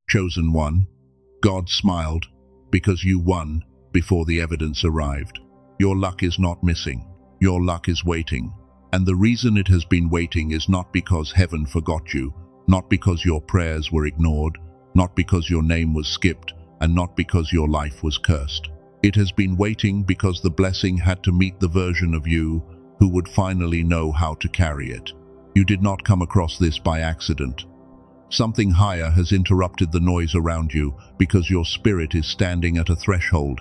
Chosen one, God smiled because you won before the evidence arrived. Your luck is not missing. Your luck is waiting. And the reason it has been waiting is not because heaven forgot you, not because your prayers were ignored, not because your name was skipped, and not because your life was cursed. It has been waiting because the blessing had to meet the version of you who would finally know how to carry it. You did not come across this by accident. Something higher has interrupted the noise around you because your spirit is standing at a threshold,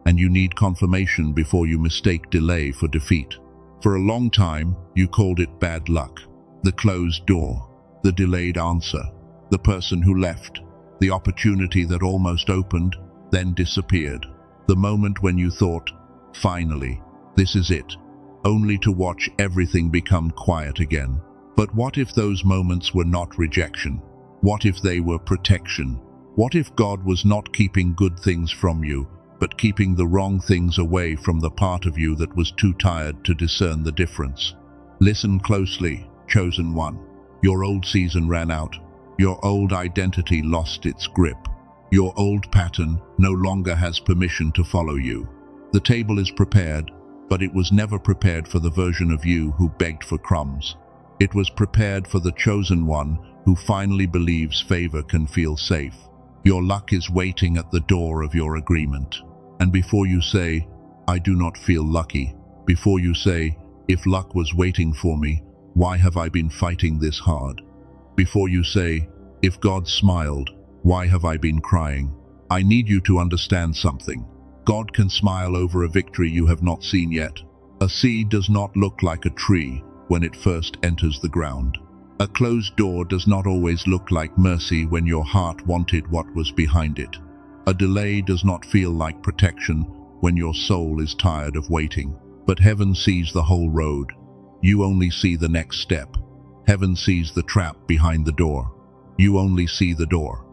and you need confirmation before you mistake delay for defeat. For a long time, you called it bad luck, the closed door, the delayed answer, the person who left, the opportunity that almost opened, then disappeared. The moment when you thought, finally, this is it, only to watch everything become quiet again. But what if those moments were not rejection? What if they were protection? What if God was not keeping good things from you, but keeping the wrong things away from the part of you that was too tired to discern the difference? Listen closely, chosen one. Your old season ran out. Your old identity lost its grip. Your old pattern no longer has permission to follow you. The table is prepared, but it was never prepared for the version of you who begged for crumbs. It was prepared for the chosen one who finally believes favor can feel safe. Your luck is waiting at the door of your agreement. And before you say, I do not feel lucky, before you say, if luck was waiting for me, why have I been fighting this hard? Before you say, if God smiled, why have I been crying? I need you to understand something. God can smile over a victory you have not seen yet. A seed does not look like a tree when it first enters the ground. A closed door does not always look like mercy when your heart wanted what was behind it. A delay does not feel like protection when your soul is tired of waiting. But heaven sees the whole road. You only see the next step. Heaven sees the trap behind the door. You only see the door.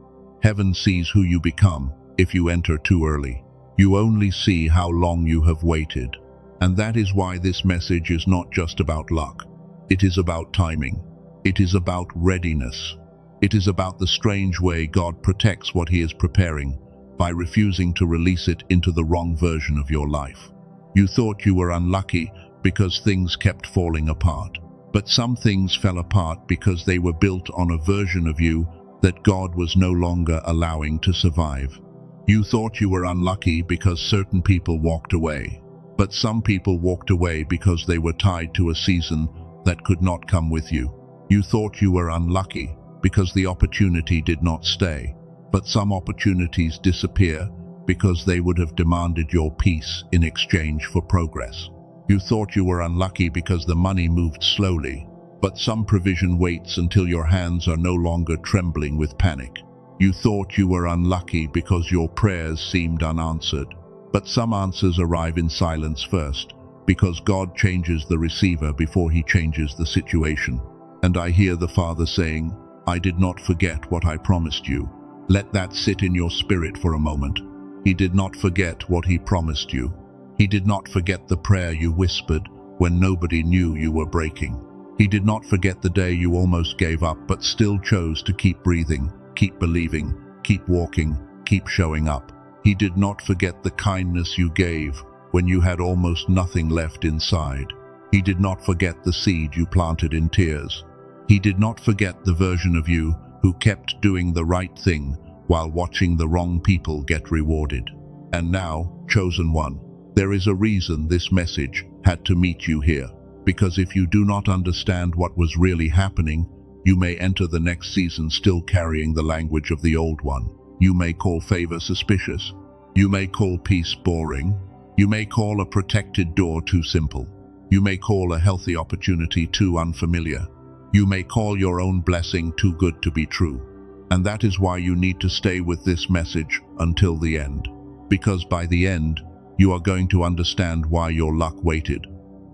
Heaven sees who you become if you enter too early. You only see how long you have waited. And that is why this message is not just about luck. It is about timing. It is about readiness. It is about the strange way God protects what He is preparing by refusing to release it into the wrong version of your life. You thought you were unlucky because things kept falling apart. But some things fell apart because they were built on a version of you that God was no longer allowing to survive. You thought you were unlucky because certain people walked away. But some people walked away because they were tied to a season that could not come with you. You thought you were unlucky because the opportunity did not stay. But some opportunities disappear because they would have demanded your peace in exchange for progress. You thought you were unlucky because the money moved slowly, but some provision waits until your hands are no longer trembling with panic. You thought you were unlucky because your prayers seemed unanswered, but some answers arrive in silence first, because God changes the receiver before He changes the situation. And I hear the Father saying, I did not forget what I promised you. Let that sit in your spirit for a moment. He did not forget what He promised you. He did not forget the prayer you whispered when nobody knew you were breaking. He did not forget the day you almost gave up but still chose to keep breathing, keep believing, keep walking, keep showing up. He did not forget the kindness you gave when you had almost nothing left inside. He did not forget the seed you planted in tears. He did not forget the version of you who kept doing the right thing while watching the wrong people get rewarded. And now, chosen one, there is a reason this message had to meet you here. Because if you do not understand what was really happening, you may enter the next season still carrying the language of the old one. You may call favor suspicious. You may call peace boring. You may call a protected door too simple. You may call a healthy opportunity too unfamiliar. You may call your own blessing too good to be true. And that is why you need to stay with this message until the end. Because by the end, you are going to understand why your luck waited,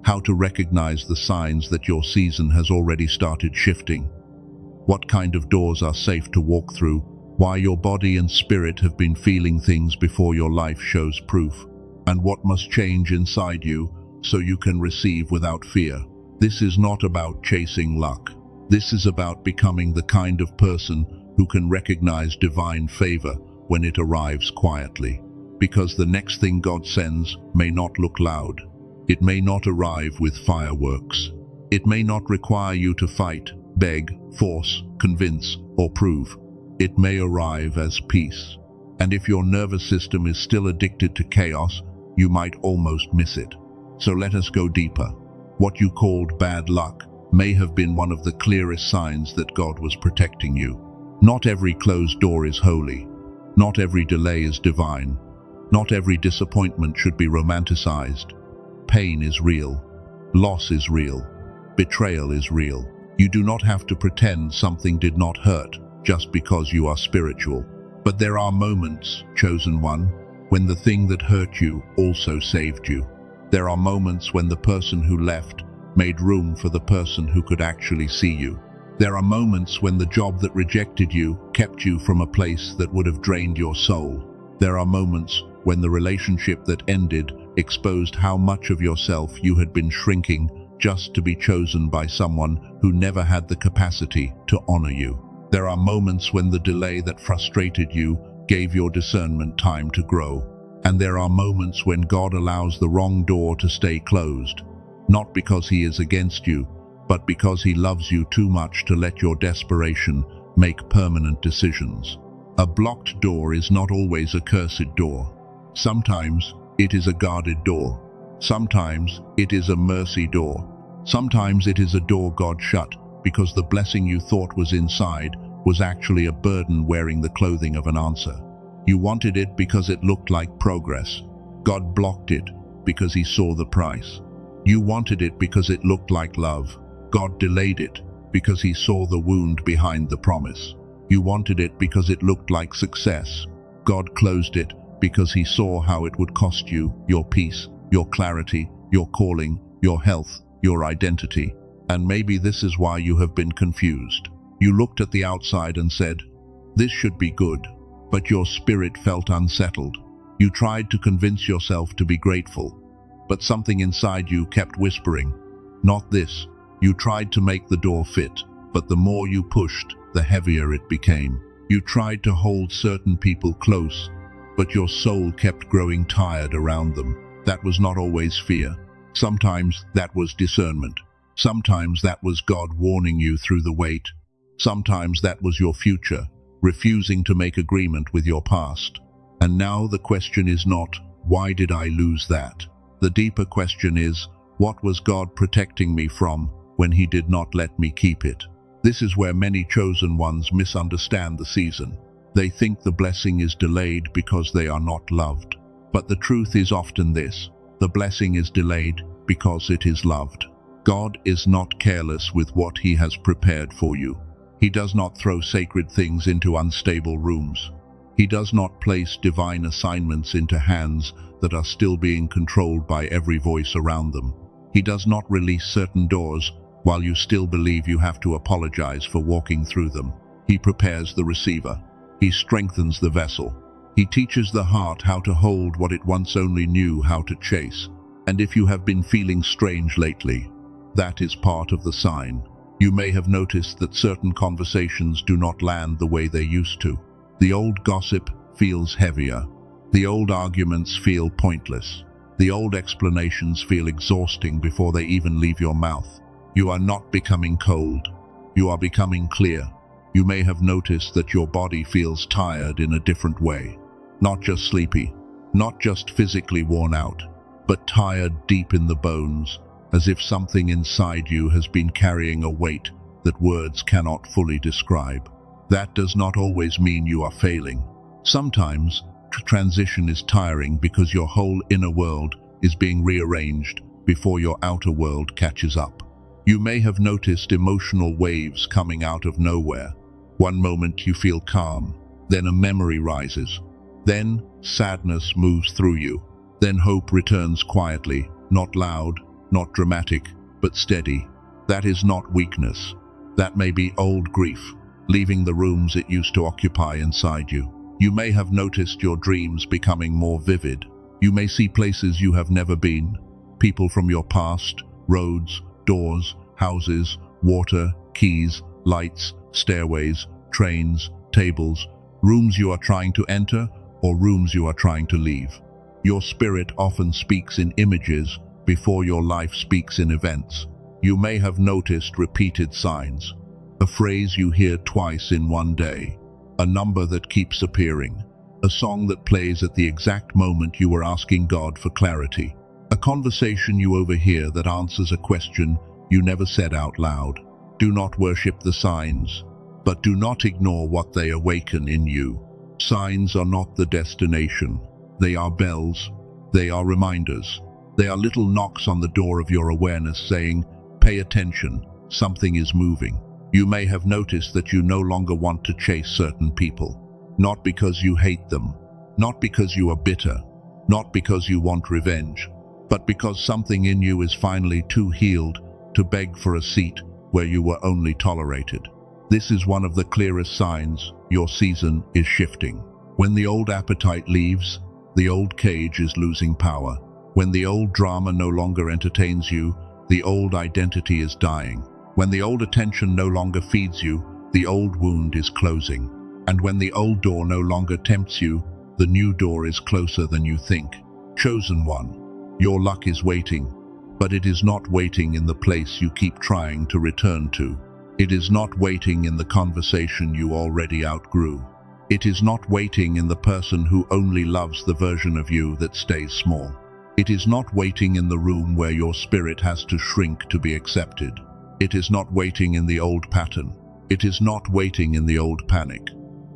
how to recognize the signs that your season has already started shifting, what kind of doors are safe to walk through, why your body and spirit have been feeling things before your life shows proof, and what must change inside you so you can receive without fear. This is not about chasing luck. This is about becoming the kind of person who can recognize divine favor when it arrives quietly. Because the next thing God sends may not look loud. It may not arrive with fireworks. It may not require you to fight, beg, force, convince, or prove. It may arrive as peace. And if your nervous system is still addicted to chaos, you might almost miss it. So let us go deeper. What you called bad luck may have been one of the clearest signs that God was protecting you. Not every closed door is holy. Not every delay is divine. Not every disappointment should be romanticized. Pain is real. Loss is real. Betrayal is real. You do not have to pretend something did not hurt just because you are spiritual. But there are moments, chosen one, when the thing that hurt you also saved you. There are moments when the person who left made room for the person who could actually see you. There are moments when the job that rejected you kept you from a place that would have drained your soul. There are moments when the relationship that ended exposed how much of yourself you had been shrinking just to be chosen by someone who never had the capacity to honor you. There are moments when the delay that frustrated you gave your discernment time to grow. And there are moments when God allows the wrong door to stay closed, not because He is against you, but because He loves you too much to let your desperation make permanent decisions. A blocked door is not always a cursed door. Sometimes it is a guarded door. Sometimes it is a mercy door. Sometimes it is a door God shut because the blessing you thought was inside was actually a burden wearing the clothing of an answer. You wanted it because it looked like progress. God blocked it because He saw the price. You wanted it because it looked like love. God delayed it because He saw the wound behind the promise. You wanted it because it looked like success. God closed it because He saw how it would cost you your peace, your clarity, your calling, your health, your identity. And maybe this is why you have been confused. You looked at the outside and said, "This should be good," but your spirit felt unsettled. You tried to convince yourself to be grateful, but something inside you kept whispering, "Not this." You tried to make the door fit, but the more you pushed, the heavier it became. You tried to hold certain people close, but your soul kept growing tired around them. That was not always fear. Sometimes that was discernment. Sometimes that was God warning you through the weight. Sometimes that was your future, refusing to make agreement with your past. And now the question is not, why did I lose that? The deeper question is, what was God protecting me from when He did not let me keep it? This is where many chosen ones misunderstand the season. They think the blessing is delayed because they are not loved. But the truth is often this: the blessing is delayed because it is loved. God is not careless with what He has prepared for you. He does not throw sacred things into unstable rooms. He does not place divine assignments into hands that are still being controlled by every voice around them. He does not release certain doors while you still believe you have to apologize for walking through them. He prepares the receiver. He strengthens the vessel. He teaches the heart how to hold what it once only knew how to chase. And if you have been feeling strange lately, that is part of the sign. You may have noticed that certain conversations do not land the way they used to. The old gossip feels heavier. The old arguments feel pointless. The old explanations feel exhausting before they even leave your mouth. You are not becoming cold. You are becoming clear. You may have noticed that your body feels tired in a different way. Not just sleepy, not just physically worn out, but tired deep in the bones, as if something inside you has been carrying a weight that words cannot fully describe. That does not always mean you are failing. Sometimes, transition is tiring because your whole inner world is being rearranged before your outer world catches up. You may have noticed emotional waves coming out of nowhere. One moment you feel calm, then a memory rises. Then sadness moves through you. Then hope returns quietly, not loud, not dramatic, but steady. That is not weakness. That may be old grief, leaving the rooms it used to occupy inside you. You may have noticed your dreams becoming more vivid. You may see places you have never been, people from your past, roads, doors, houses, water, keys, lights, stairways, trains, tables, rooms you are trying to enter, or rooms you are trying to leave. Your spirit often speaks in images before your life speaks in events. You may have noticed repeated signs, a phrase you hear twice in one day, a number that keeps appearing, a song that plays at the exact moment you were asking God for clarity, a conversation you overhear that answers a question you never said out loud. Do not worship the signs, but do not ignore what they awaken in you. Signs are not the destination. They are bells. They are reminders. They are little knocks on the door of your awareness saying, "Pay attention, something is moving." You may have noticed that you no longer want to chase certain people, not because you hate them, not because you are bitter, not because you want revenge, but because something in you is finally too healed to beg for a seat where you were only tolerated. This is one of the clearest signs your season is shifting. When the old appetite leaves, the old cage is losing power. When the old drama no longer entertains you, the old identity is dying. When the old attention no longer feeds you, the old wound is closing. And when the old door no longer tempts you, the new door is closer than you think. Chosen one, your luck is waiting, but it is not waiting in the place you keep trying to return to. It is not waiting in the conversation you already outgrew. It is not waiting in the person who only loves the version of you that stays small. It is not waiting in the room where your spirit has to shrink to be accepted. It is not waiting in the old pattern. It is not waiting in the old panic.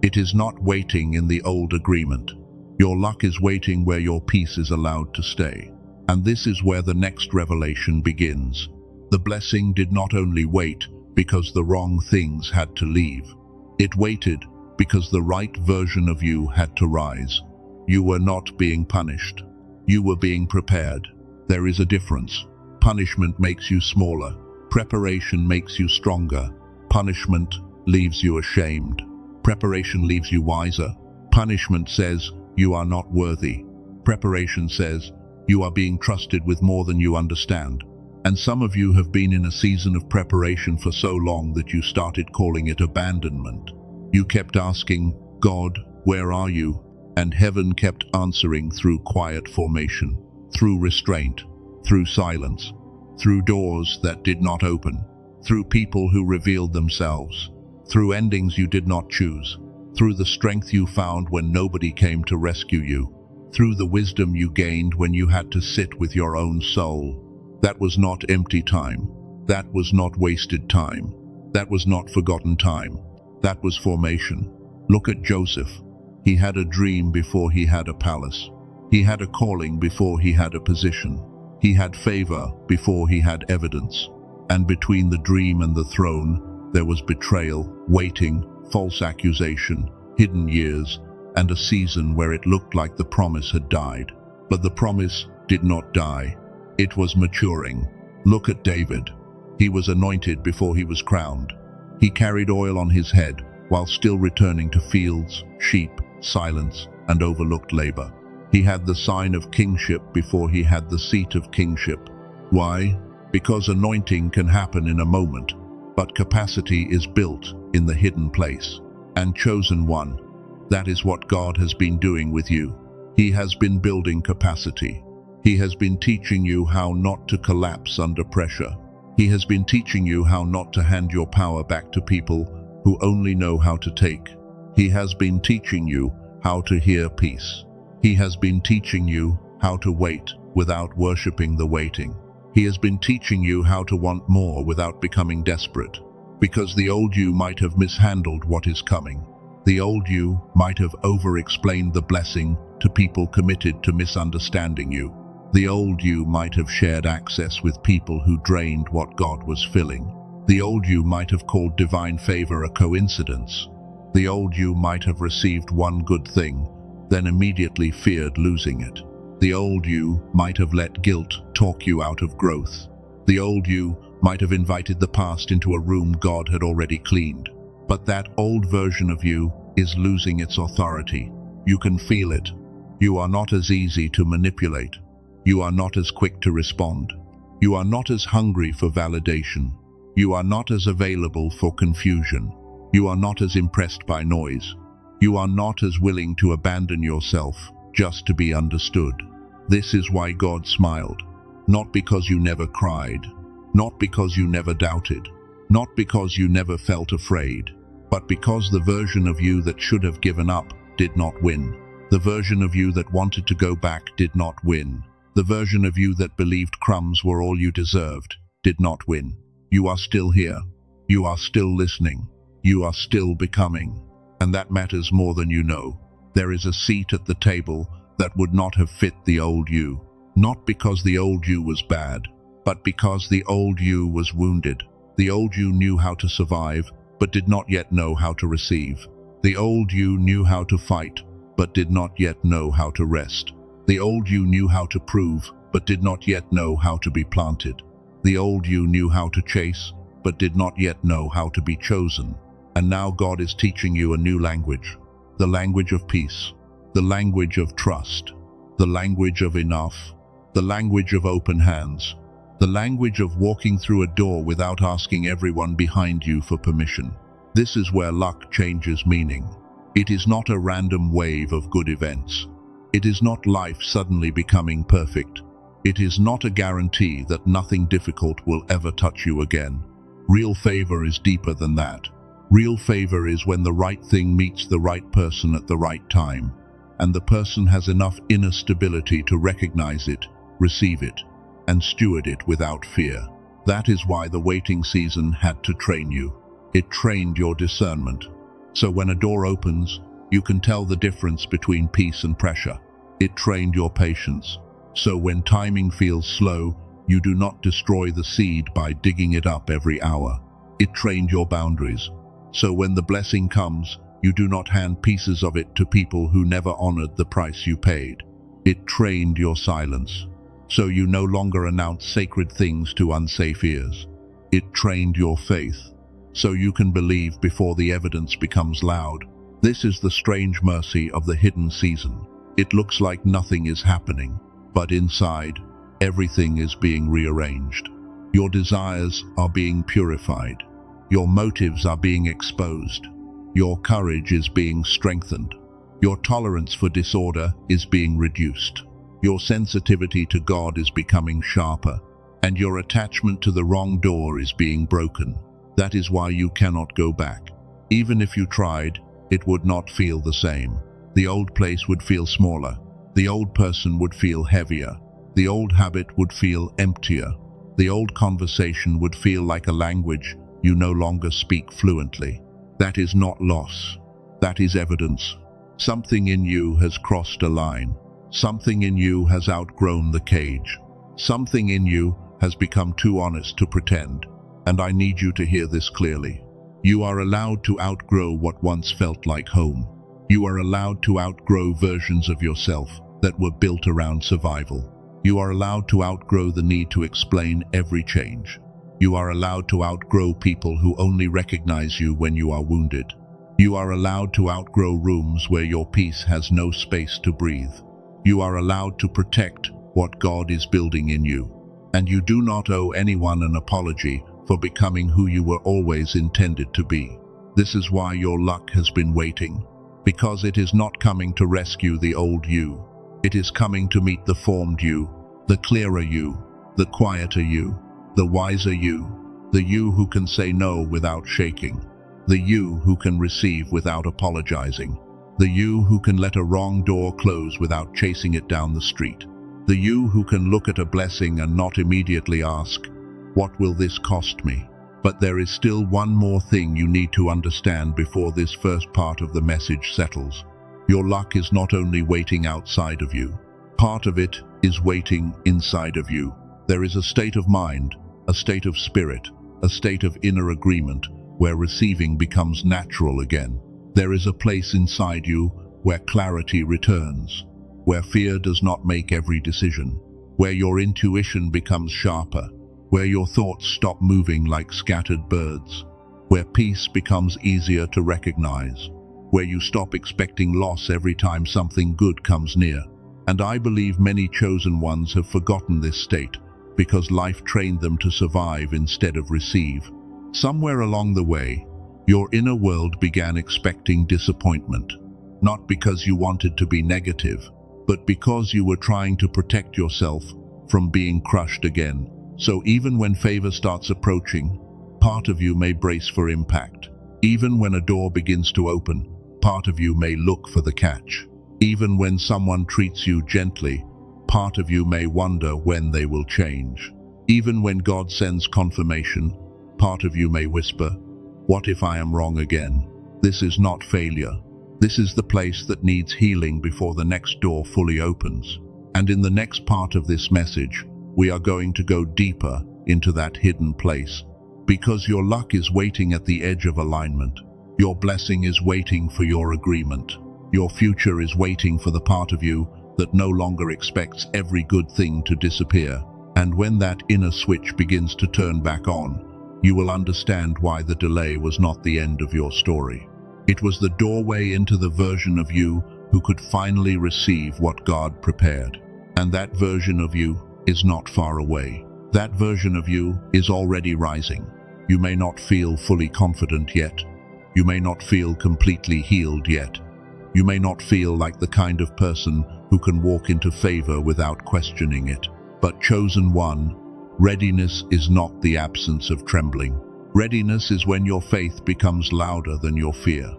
It is not waiting in the old agreement. Your luck is waiting where your peace is allowed to stay. And this is where the next revelation begins. The blessing did not only wait because the wrong things had to leave. It waited because the right version of you had to rise. You were not being punished. You were being prepared. There is a difference. Punishment makes you smaller. Preparation makes you stronger. Punishment leaves you ashamed. Preparation leaves you wiser. Punishment says you are not worthy. Preparation says you are being trusted with more than you understand. And some of you have been in a season of preparation for so long that you started calling it abandonment. You kept asking, "God, where are you?" And heaven kept answering through quiet formation, through restraint, through silence, through doors that did not open, through people who revealed themselves, through endings you did not choose, through the strength you found when nobody came to rescue you, through the wisdom you gained when you had to sit with your own soul. That was not empty time. That was not wasted time. That was not forgotten time. That was formation. Look at Joseph. He had a dream before he had a palace. He had a calling before he had a position. He had favor before he had evidence. And between the dream and the throne, there was betrayal, waiting, false accusation, hidden years, and a season where it looked like the promise had died. But the promise did not die. It was maturing. Look at David. He was anointed before he was crowned. He carried oil on his head while still returning to fields, sheep, silence, and overlooked labor. He had the sign of kingship before he had the seat of kingship. Why? Because anointing can happen in a moment, but capacity is built in the hidden place. And chosen one, that is what God has been doing with you. He has been building capacity. He has been teaching you how not to collapse under pressure. He has been teaching you how not to hand your power back to people who only know how to take. He has been teaching you how to hear peace. He has been teaching you how to wait without worshiping the waiting. He has been teaching you how to want more without becoming desperate. Because the old you might have mishandled what is coming. The old you might have over-explained the blessing to people committed to misunderstanding you. The old you might have shared access with people who drained what God was filling. The old you might have called divine favor a coincidence. The old you might have received one good thing, then immediately feared losing it. The old you might have let guilt talk you out of growth. The old you might have invited the past into a room God had already cleaned. But that old version of you is losing its authority. You can feel it. You are not as easy to manipulate. You are not as quick to respond. You are not as hungry for validation. You are not as available for confusion. You are not as impressed by noise. You are not as willing to abandon yourself just to be understood. This is why God smiled. Not because you never cried, not because you never doubted, not because you never felt afraid, but because the version of you that should have given up did not win. The version of you that wanted to go back did not win. The version of you that believed crumbs were all you deserved did not win. You are still here. You are still listening. You are still becoming. And that matters more than you know. There is a seat at the table that would not have fit the old you. Not because the old you was bad, but because the old you was wounded. The old you knew how to survive, but did not yet know how to receive. The old you knew how to fight, but did not yet know how to rest. The old you knew how to prove, but did not yet know how to be planted. The old you knew how to chase, but did not yet know how to be chosen. And now God is teaching you a new language. The language of peace. The language of trust. The language of enough. The language of open hands. The language of walking through a door without asking everyone behind you for permission. This is where luck changes meaning. It is not a random wave of good events. It is not life suddenly becoming perfect. It is not a guarantee that nothing difficult will ever touch you again. Real favor is deeper than that. Real favor is when the right thing meets the right person at the right time, and the person has enough inner stability to recognize it, receive it, and steward it without fear. That is why the waiting season had to train you. It trained your discernment. So when a door opens, you can tell the difference between peace and pressure. It trained your patience. So when timing feels slow, you do not destroy the seed by digging it up every hour. It trained your boundaries. So when the blessing comes, you do not hand pieces of it to people who never honored the price you paid. It trained your silence. So you no longer announce sacred things to unsafe ears. It trained your faith. So you can believe before the evidence becomes loud. This is the strange mercy of the hidden season. It looks like nothing is happening, but inside, everything is being rearranged. Your desires are being purified. Your motives are being exposed. Your courage is being strengthened. Your tolerance for disorder is being reduced. Your sensitivity to God is becoming sharper, and your attachment to the wrong door is being broken. That is why you cannot go back. Even if you tried, it would not feel the same. The old place would feel smaller. The old person would feel heavier. The old habit would feel emptier. The old conversation would feel like a language you no longer speak fluently. That is not loss. That is evidence. Something in you has crossed a line. Something in you has outgrown the cage. Something in you has become too honest to pretend. And I need you to hear this clearly. You are allowed to outgrow what once felt like home. You are allowed to outgrow versions of yourself that were built around survival. You are allowed to outgrow the need to explain every change. You are allowed to outgrow people who only recognize you when you are wounded. You are allowed to outgrow rooms where your peace has no space to breathe. You are allowed to protect what God is building in you. And you do not owe anyone an apology for becoming who you were always intended to be. This is why your luck has been waiting, because it is not coming to rescue the old you. It is coming to meet the formed you, the clearer you, the quieter you, the wiser you, the you who can say no without shaking, the you who can receive without apologizing, the you who can let a wrong door close without chasing it down the street, the you who can look at a blessing and not immediately ask, "What will this cost me?" But there is still one more thing you need to understand before this first part of the message settles. Your luck is not only waiting outside of you. Part of it is waiting inside of you. There is a state of mind, a state of spirit, a state of inner agreement where receiving becomes natural again. There is a place inside you where clarity returns, where fear does not make every decision, where your intuition becomes sharper, where your thoughts stop moving like scattered birds, where peace becomes easier to recognize, where you stop expecting loss every time something good comes near. And I believe many chosen ones have forgotten this state because life trained them to survive instead of receive. Somewhere along the way, Your inner world began expecting disappointment, not because you wanted to be negative, but because you were trying to protect yourself from being crushed again. So even when favor starts approaching, part of you may brace for impact. Even when a door begins to open, part of you may look for the catch. Even when someone treats you gently, part of you may wonder when they will change. Even when God sends confirmation, part of you may whisper, "What if I am wrong again?" This is not failure. This is the place that needs healing before the next door fully opens. And in the next part of this message, we are going to go deeper into that hidden place. Because your luck is waiting at the edge of alignment. Your blessing is waiting for your agreement. Your future is waiting for the part of you that no longer expects every good thing to disappear. And when that inner switch begins to turn back on, you will understand why the delay was not the end of your story. It was the doorway into the version of you who could finally receive what God prepared. And that version of you is not far away. That version of you is already rising. You may not feel fully confident yet. You may not feel completely healed yet. You may not feel like the kind of person who can walk into favor without questioning it. But chosen one, readiness is not the absence of trembling. Readiness is when your faith becomes louder than your fear.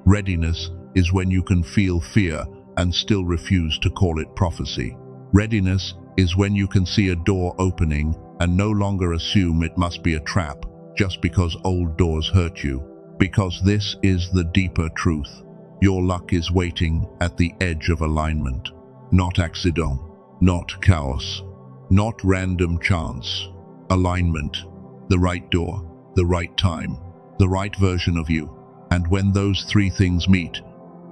Readiness is when you can feel fear and still refuse to call it prophecy. Readiness is when you can see a door opening and no longer assume it must be a trap just because old doors hurt you. Because this is the deeper truth. Your luck is waiting at the edge of alignment. Not accident, not chaos, not random chance. Alignment, the right door, the right time, the right version of you. And when those three things meet,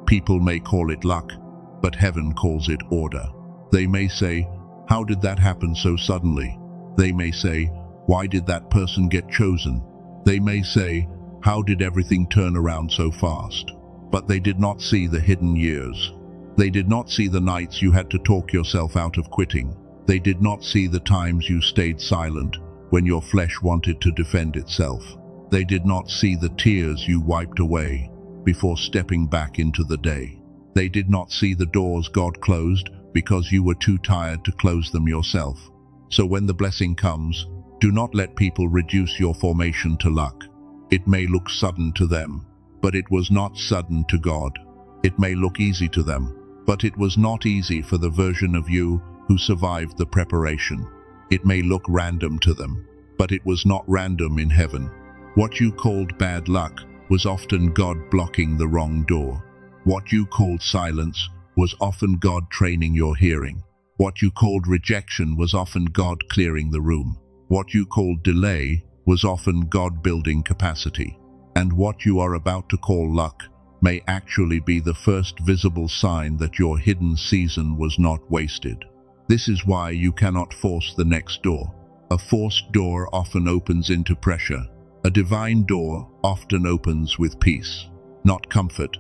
people may call it luck, but heaven calls it order. They may say, "How did that happen so suddenly?" They may say, "Why did that person get chosen?" They may say, "How did everything turn around so fast?" But they did not see the hidden years. They did not see the nights you had to talk yourself out of quitting. They did not see the times you stayed silent when your flesh wanted to defend itself. They did not see the tears you wiped away before stepping back into the day. They did not see the doors God closed because you were too tired to close them yourself. So when the blessing comes, do not let people reduce your formation to luck. It may look sudden to them, but it was not sudden to God. It may look easy to them, but it was not easy for the version of you who survived the preparation. It may look random to them, but it was not random in heaven. What you called bad luck was often God blocking the wrong door. What you called silence was often God training your hearing. What you called rejection was often God clearing the room. What you called delay was often God building capacity. And what you are about to call luck may actually be the first visible sign that your hidden season was not wasted. This is why you cannot force the next door. A forced door often opens into pressure. A divine door often opens with peace, not comfort,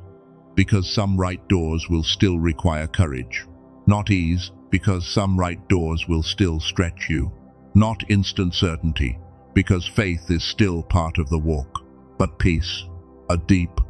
because some right doors will still require courage. Not ease, because some right doors will still stretch you. Not instant certainty, because faith is still part of the walk. But peace, a deep,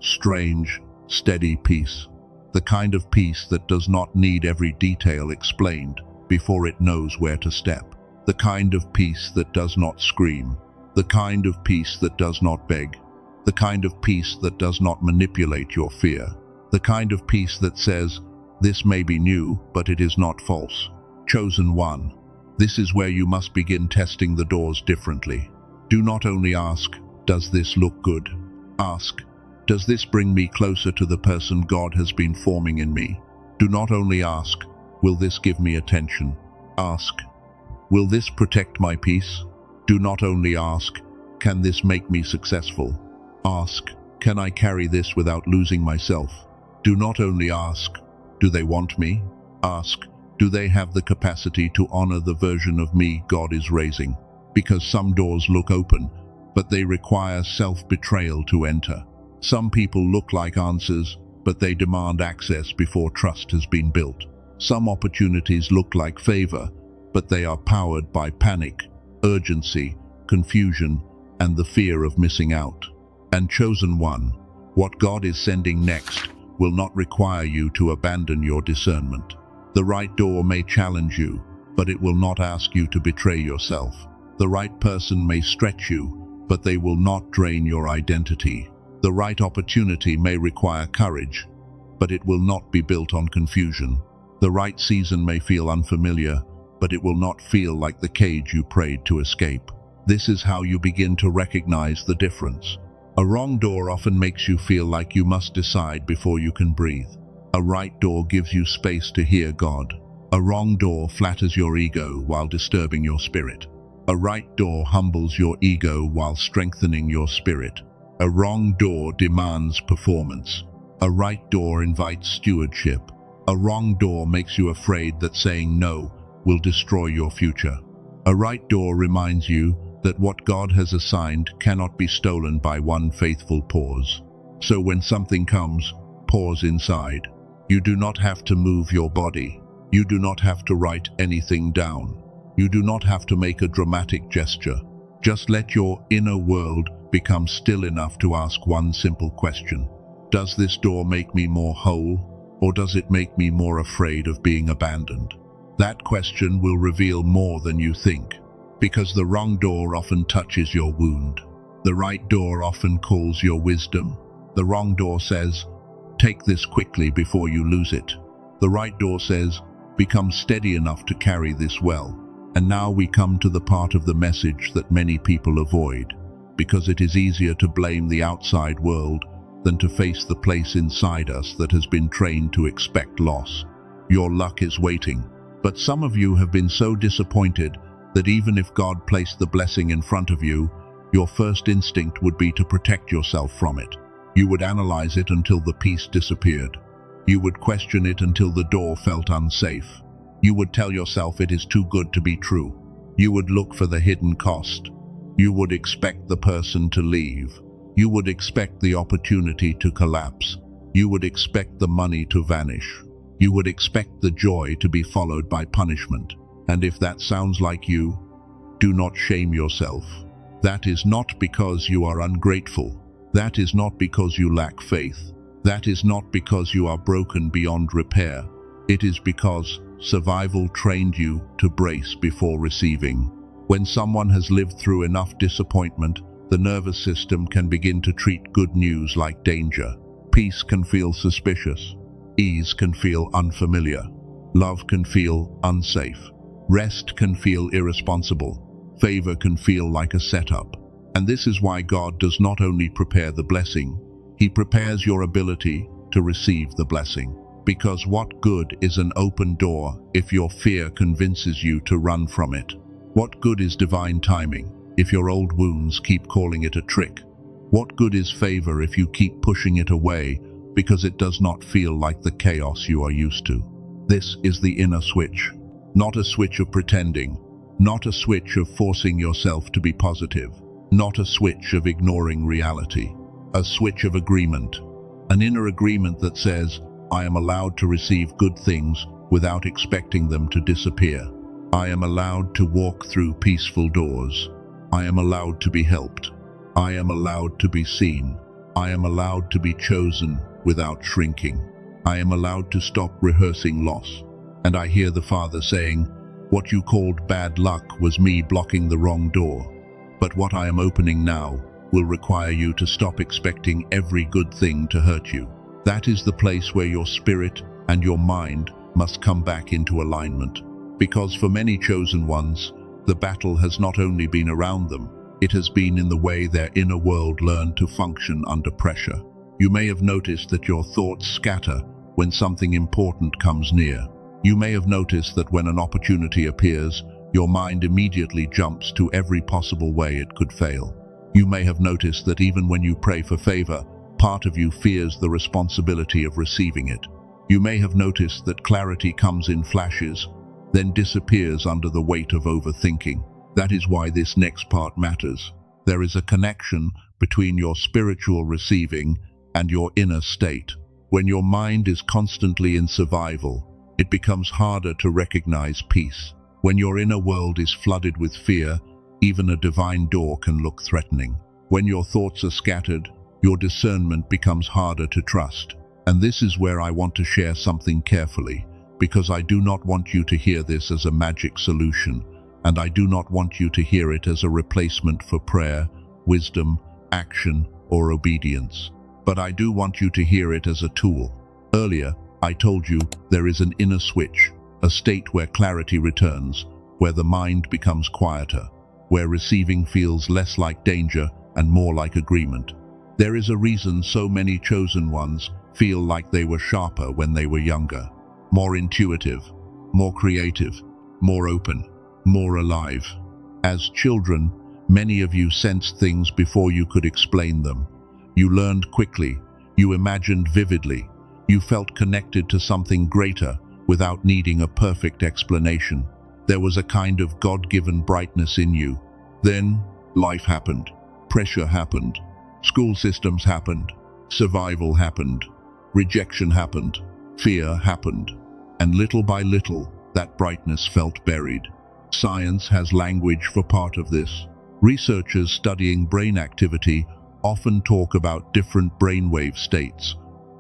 strange, steady peace. The kind of peace that does not need every detail explained before it knows where to step. The kind of peace that does not scream. The kind of peace that does not beg. The kind of peace that does not manipulate your fear. The kind of peace that says, "This may be new, but it is not false." Chosen one. This is where you must begin testing the doors differently. Do not only ask, "Does this look good?" Ask, "Does this bring me closer to the person God has been forming in me?" Do not only ask, "Will this give me attention?" Ask, "Will this protect my peace?" Do not only ask, "Can this make me successful?" Ask, "Can I carry this without losing myself?" Do not only ask, "Do they want me?" Ask, "Do they have the capacity to honor the version of me God is raising?" Because some doors look open, but they require self-betrayal to enter. Some people look like answers, but they demand access before trust has been built. Some opportunities look like favor, but they are powered by panic, urgency, confusion, and the fear of missing out. And chosen one, what God is sending next will not require you to abandon your discernment. The right door may challenge you, but it will not ask you to betray yourself. The right person may stretch you, but they will not drain your identity. The right opportunity may require courage, but it will not be built on confusion. The right season may feel unfamiliar, but it will not feel like the cage you prayed to escape. This is how you begin to recognize the difference. A wrong door often makes you feel like you must decide before you can breathe. A right door gives you space to hear God. A wrong door flatters your ego while disturbing your spirit. A right door humbles your ego while strengthening your spirit. A wrong door demands performance. A right door invites stewardship. A wrong door makes you afraid that saying no will destroy your future. A right door reminds you that what God has assigned cannot be stolen by one faithful pause. So when something comes, pause inside. You do not have to move your body. You do not have to write anything down. You do not have to make a dramatic gesture. Just let your inner world become still enough to ask one simple question. Does this door make me more whole, or does it make me more afraid of being abandoned? That question will reveal more than you think, because the wrong door often touches your wound. The right door often calls your wisdom. The wrong door says, take this quickly before you lose it. The right door says, become steady enough to carry this well. And now we come to the part of the message that many people avoid, because it is easier to blame the outside world than to face the place inside us that has been trained to expect loss. Your luck is waiting, but some of you have been so disappointed that even if God placed the blessing in front of you, your first instinct would be to protect yourself from it. You would analyze it until the peace disappeared. You would question it until the door felt unsafe. You would tell yourself it is too good to be true. You would look for the hidden cost. You would expect the person to leave. You would expect the opportunity to collapse. You would expect the money to vanish. You would expect the joy to be followed by punishment. And if that sounds like you, do not shame yourself. That is not because you are ungrateful. That is not because you lack faith. That is not because you are broken beyond repair. It is because survival trained you to brace before receiving. When someone has lived through enough disappointment, the nervous system can begin to treat good news like danger. Peace can feel suspicious. Ease can feel unfamiliar. Love can feel unsafe. Rest can feel irresponsible. Favor can feel like a setup. And this is why God does not only prepare the blessing, He prepares your ability to receive the blessing. Because what good is an open door if your fear convinces you to run from it? What good is divine timing if your old wounds keep calling it a trick? What good is favor if you keep pushing it away because it does not feel like the chaos you are used to? This is the inner switch, not a switch of pretending, not a switch of forcing yourself to be positive, not a switch of ignoring reality, a switch of agreement, an inner agreement that says, I am allowed to receive good things without expecting them to disappear. I am allowed to walk through peaceful doors. I am allowed to be helped. I am allowed to be seen. I am allowed to be chosen without shrinking. I am allowed to stop rehearsing loss. And I hear the Father saying, what you called bad luck was me blocking the wrong door. But what I am opening now will require you to stop expecting every good thing to hurt you. That is the place where your spirit and your mind must come back into alignment. Because for many chosen ones, the battle has not only been around them, it has been in the way their inner world learned to function under pressure. You may have noticed that your thoughts scatter when something important comes near. You may have noticed that when an opportunity appears, your mind immediately jumps to every possible way it could fail. You may have noticed that even when you pray for favor, part of you fears the responsibility of receiving it. You may have noticed that clarity comes in flashes, then disappears under the weight of overthinking. That is why this next part matters. There is a connection between your spiritual receiving and your inner state. When your mind is constantly in survival, it becomes harder to recognize peace. When your inner world is flooded with fear, even a divine door can look threatening. When your thoughts are scattered, your discernment becomes harder to trust. And this is where I want to share something carefully, because I do not want you to hear this as a magic solution, and I do not want you to hear it as a replacement for prayer, wisdom, action, or obedience. But I do want you to hear it as a tool. Earlier, I told you there is an inner switch, a state where clarity returns, where the mind becomes quieter, where receiving feels less like danger and more like agreement. There is a reason so many chosen ones feel like they were sharper when they were younger, more intuitive, more creative, more open, more alive. As children, many of you sensed things before you could explain them. You learned quickly, you imagined vividly, you felt connected to something greater without needing a perfect explanation. There was a kind of God-given brightness in you. Then, life happened. Pressure happened. School systems happened. Survival happened. Rejection happened. Fear happened. And little by little, that brightness felt buried. Science has language for part of this. Researchers studying brain activity often talk about different brainwave states,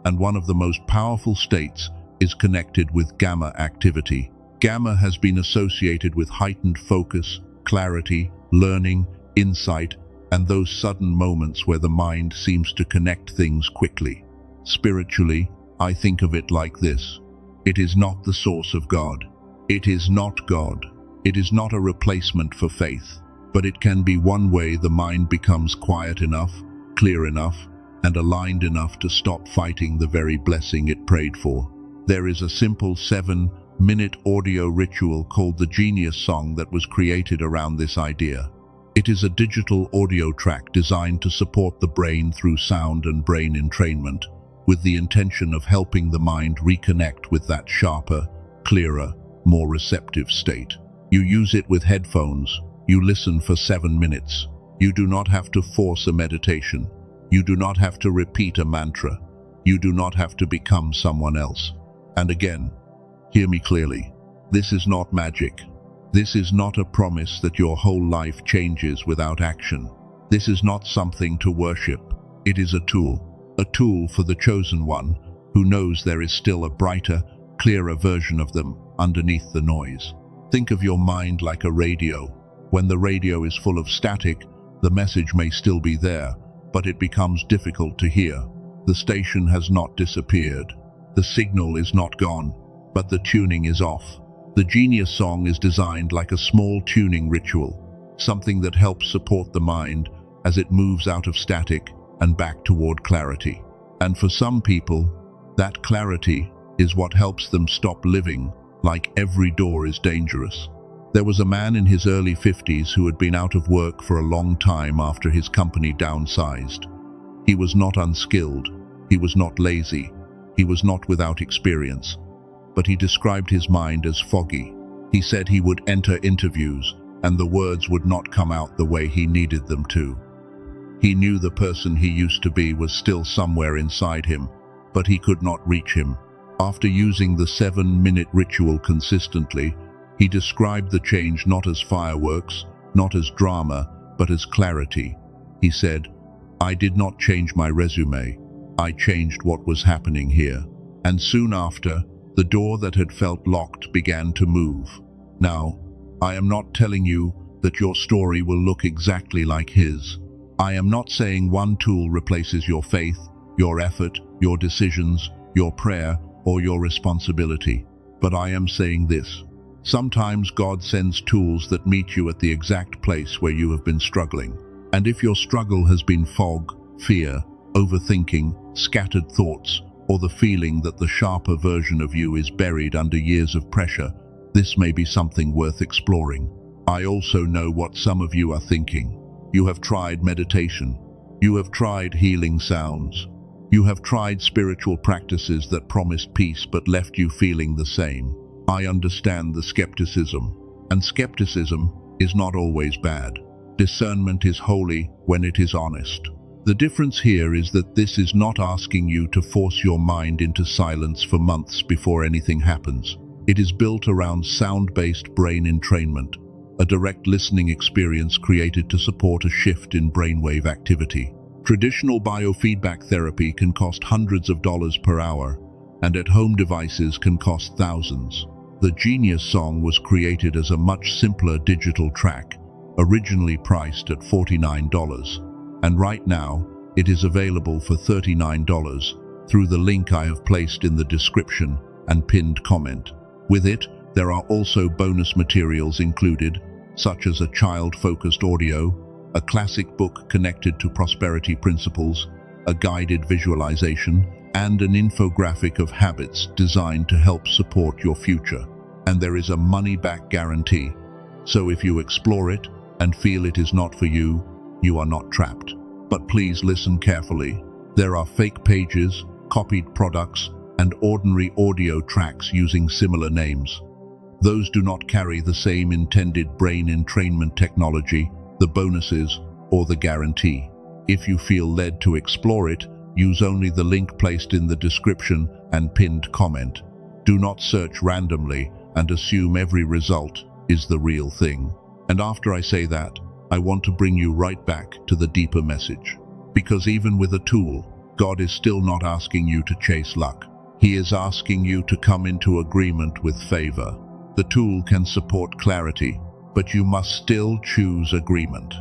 and one of the most powerful states is connected with gamma activity. Gamma has been associated with heightened focus, clarity, learning, insight, and those sudden moments where the mind seems to connect things quickly. Spiritually, I think of it like this. It is not the source of God. It is not God. It is not a replacement for faith, but it can be one way the mind becomes quiet enough, clear enough, and aligned enough to stop fighting the very blessing it prayed for. There is a simple 7-minute audio ritual called the Genius Song that was created around this idea. It is a digital audio track designed to support the brain through sound and brain entrainment, with the intention of helping the mind reconnect with that sharper, clearer, more receptive state. You use it with headphones. You listen for 7 minutes. You do not have to force a meditation. You do not have to repeat a mantra. You do not have to become someone else. And again, hear me clearly. This is not magic. This is not a promise that your whole life changes without action. This is not something to worship. It is a tool for the chosen one who knows there is still a brighter, clearer version of them underneath the noise. Think of your mind like a radio. When the radio is full of static, the message may still be there, but it becomes difficult to hear. The station has not disappeared. The signal is not gone, but the tuning is off. The Genius Song is designed like a small tuning ritual, something that helps support the mind as it moves out of static and back toward clarity. And for some people, that clarity is what helps them stop living like every door is dangerous. There was a man in his early 50s who had been out of work for a long time after his company downsized. He was not unskilled, he was not lazy, he was not without experience, but he described his mind as foggy. He said he would enter interviews and the words would not come out the way he needed them to. He knew the person he used to be was still somewhere inside him, but he could not reach him. After using the 7-minute ritual consistently, he described the change not as fireworks, not as drama, but as clarity. He said, "I did not change my resume. I changed what was happening here." And soon after, the door that had felt locked began to move. Now, I am not telling you that your story will look exactly like his. I am not saying one tool replaces your faith, your effort, your decisions, your prayer, or your responsibility. But I am saying this. Sometimes God sends tools that meet you at the exact place where you have been struggling. And if your struggle has been fog, fear, overthinking, scattered thoughts, or the feeling that the sharper version of you is buried under years of pressure, this may be something worth exploring. I also know what some of you are thinking. You have tried meditation. You have tried healing sounds. You have tried spiritual practices that promised peace but left you feeling the same. I understand the skepticism, and skepticism is not always bad. Discernment is holy when it is honest. The difference here is that this is not asking you to force your mind into silence for months before anything happens. It is built around sound-based brain entrainment, a direct listening experience created to support a shift in brainwave activity. Traditional biofeedback therapy can cost hundreds of dollars per hour, and at-home devices can cost thousands. The Genius song was created as a much simpler digital track, originally priced at $49, and right now it is available for $39 through the link I have placed in the description and pinned comment. With it, there are also bonus materials included, such as a child-focused audio, a classic book connected to prosperity principles, a guided visualization, and an infographic of habits designed to help support your future. And there is a money-back guarantee. So if you explore it and feel it is not for you, you are not trapped. But please listen carefully. There are fake pages, copied products, and ordinary audio tracks using similar names. Those do not carry the same intended brain entrainment technology, the bonuses, or the guarantee. If you feel led to explore it, use only the link placed in the description and pinned comment. Do not search randomly and assume every result is the real thing. And after I say that, I want to bring you right back to the deeper message. Because even with a tool, God is still not asking you to chase luck. He is asking you to come into agreement with favor. The tool can support clarity, but you must still choose agreement.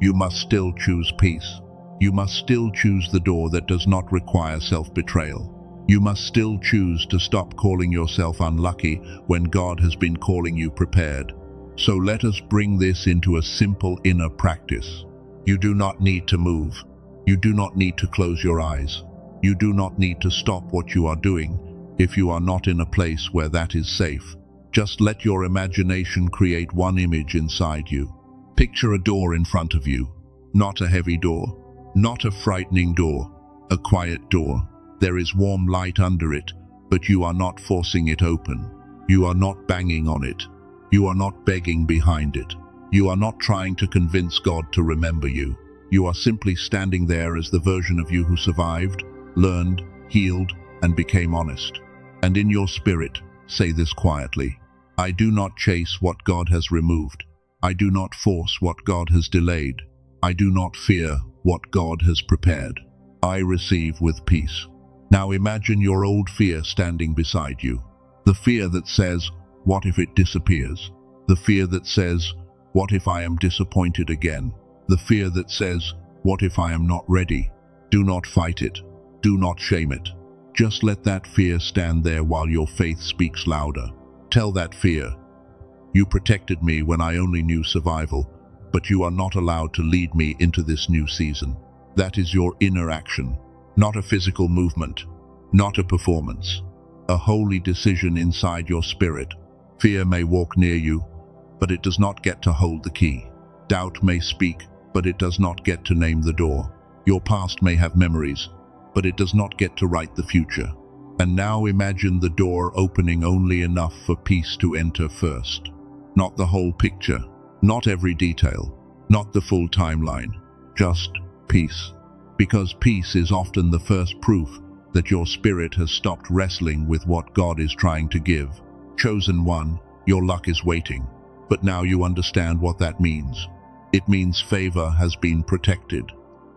You must still choose peace. You must still choose the door that does not require self-betrayal. You must still choose to stop calling yourself unlucky when God has been calling you prepared. So let us bring this into a simple inner practice. You do not need to move. You do not need to close your eyes. You do not need to stop what you are doing if you are not in a place where that is safe. Just let your imagination create one image inside you. Picture a door in front of you. Not a heavy door, not a frightening door, a quiet door. There is warm light under it, but you are not forcing it open. You are not banging on it. You are not begging behind it. You are not trying to convince God to remember you. You are simply standing there as the version of you who survived, learned, healed, and became honest. And in your spirit, say this quietly: I do not chase what God has removed. I do not force what God has delayed. I do not fear what God has prepared. I receive with peace. Now imagine your old fear standing beside you. The fear that says, what if it disappears? The fear that says, what if I am disappointed again? The fear that says, what if I am not ready? Do not fight it. Do not shame it. Just let that fear stand there while your faith speaks louder. Tell that fear, you protected me when I only knew survival, but you are not allowed to lead me into this new season. That is your inner action, not a physical movement, not a performance, a holy decision inside your spirit. Fear may walk near you, but it does not get to hold the key. Doubt may speak, but it does not get to name the door. Your past may have memories, but it does not get to write the future. And now imagine the door opening only enough for peace to enter first. Not the whole picture, not every detail, not the full timeline, just peace. Because peace is often the first proof that your spirit has stopped wrestling with what God is trying to give. Chosen one, your luck is waiting. But now you understand what that means. It means favor has been protected.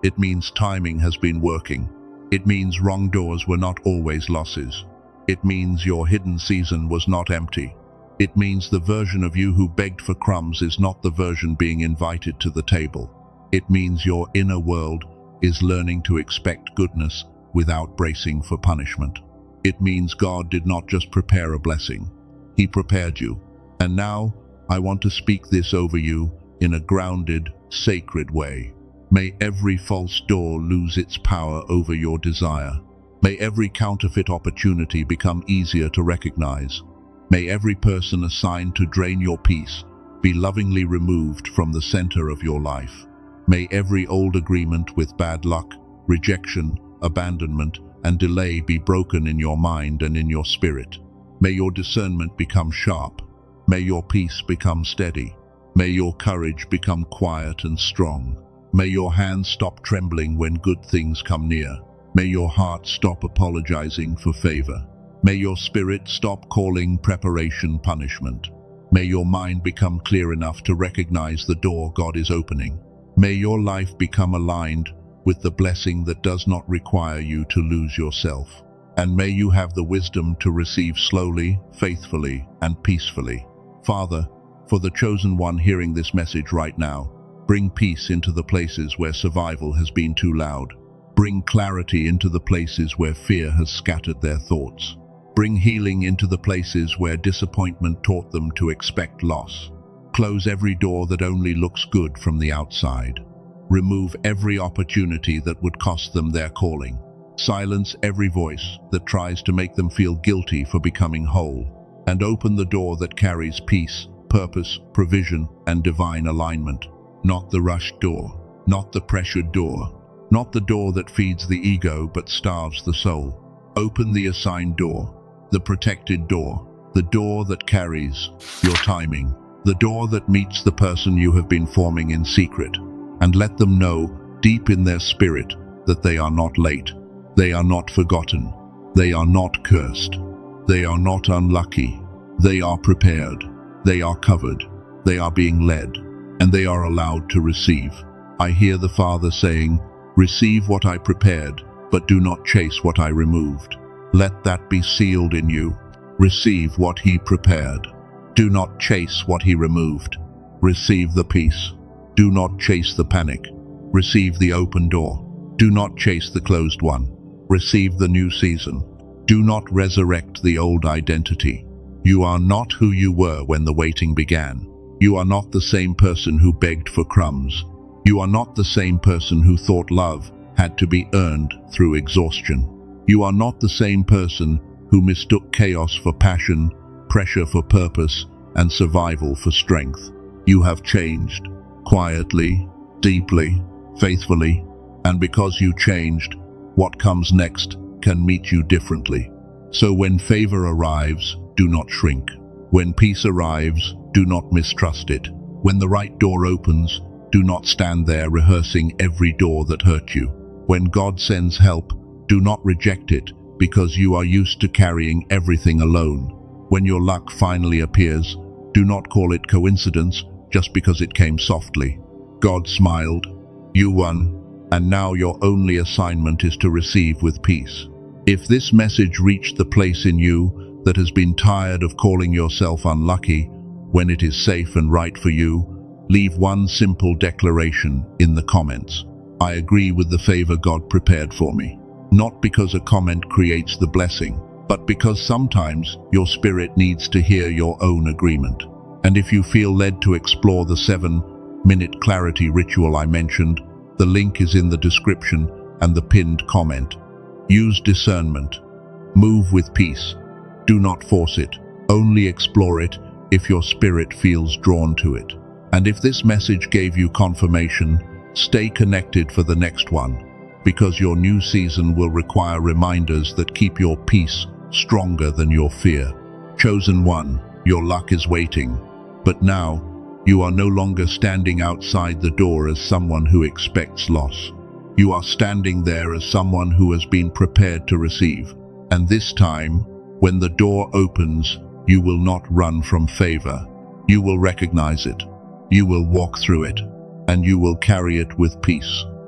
It means timing has been working. It means wrong doors were not always losses. It means your hidden season was not empty. It means the version of you who begged for crumbs is not the version being invited to the table. It means your inner world is learning to expect goodness without bracing for punishment. It means God did not just prepare a blessing. He prepared you. And now, I want to speak this over you in a grounded, sacred way. May every false door lose its power over your desire. May every counterfeit opportunity become easier to recognize. May every person assigned to drain your peace be lovingly removed from the center of your life. May every old agreement with bad luck, rejection, abandonment, and delay be broken in your mind and in your spirit. May your discernment become sharp. May your peace become steady. May your courage become quiet and strong. May your hands stop trembling when good things come near. May your heart stop apologizing for favor. May your spirit stop calling preparation punishment. May your mind become clear enough to recognize the door God is opening. May your life become aligned with the blessing that does not require you to lose yourself. And may you have the wisdom to receive slowly, faithfully, and peacefully. Father, for the chosen one hearing this message right now, bring peace into the places where survival has been too loud. Bring clarity into the places where fear has scattered their thoughts. Bring healing into the places where disappointment taught them to expect loss. Close every door that only looks good from the outside. Remove every opportunity that would cost them their calling. Silence every voice that tries to make them feel guilty for becoming whole. And open the door that carries peace, purpose, provision, and divine alignment. Not the rushed door, not the pressured door, not the door that feeds the ego but starves the soul. Open the assigned door, the protected door, the door that carries your timing, the door that meets the person you have been forming in secret, and let them know deep in their spirit that they are not late, they are not forgotten, they are not cursed, they are not unlucky, they are prepared, they are covered, they are being led, and they are allowed to receive. I hear the Father saying, "Receive what I prepared, but do not chase what I removed." Let that be sealed in you. Receive what He prepared. Do not chase what He removed. Receive the peace. Do not chase the panic. Receive the open door. Do not chase the closed one. Receive the new season. Do not resurrect the old identity. You are not who you were when the waiting began. You are not the same person who begged for crumbs. You are not the same person who thought love had to be earned through exhaustion. You are not the same person who mistook chaos for passion, pressure for purpose, and survival for strength. You have changed, quietly, deeply, faithfully, and because you changed, what comes next can meet you differently. So when favor arrives, do not shrink. When peace arrives, do not mistrust it. When the right door opens, do not stand there rehearsing every door that hurt you. When God sends help, do not reject it because you are used to carrying everything alone. When your luck finally appears, do not call it coincidence just because it came softly. God smiled, you won, and now your only assignment is to receive with peace. If this message reached the place in you that has been tired of calling yourself unlucky when it is safe and right for you, leave one simple declaration in the comments. I agree with the favor God prepared for me. Not because a comment creates the blessing, but because sometimes your spirit needs to hear your own agreement. And if you feel led to explore the 7-minute clarity ritual I mentioned, the link is in the description and the pinned comment. Use discernment. Move with peace. Do not force it. Only explore it if your spirit feels drawn to it. And if this message gave you confirmation, stay connected for the next one, because your new season will require reminders that keep your peace stronger than your fear. Chosen one, your luck is waiting. But now, you are no longer standing outside the door as someone who expects loss. You are standing there as someone who has been prepared to receive. And this time, when the door opens, you will not run from favor. You will recognize it. You will walk through it, and you will carry it with peace.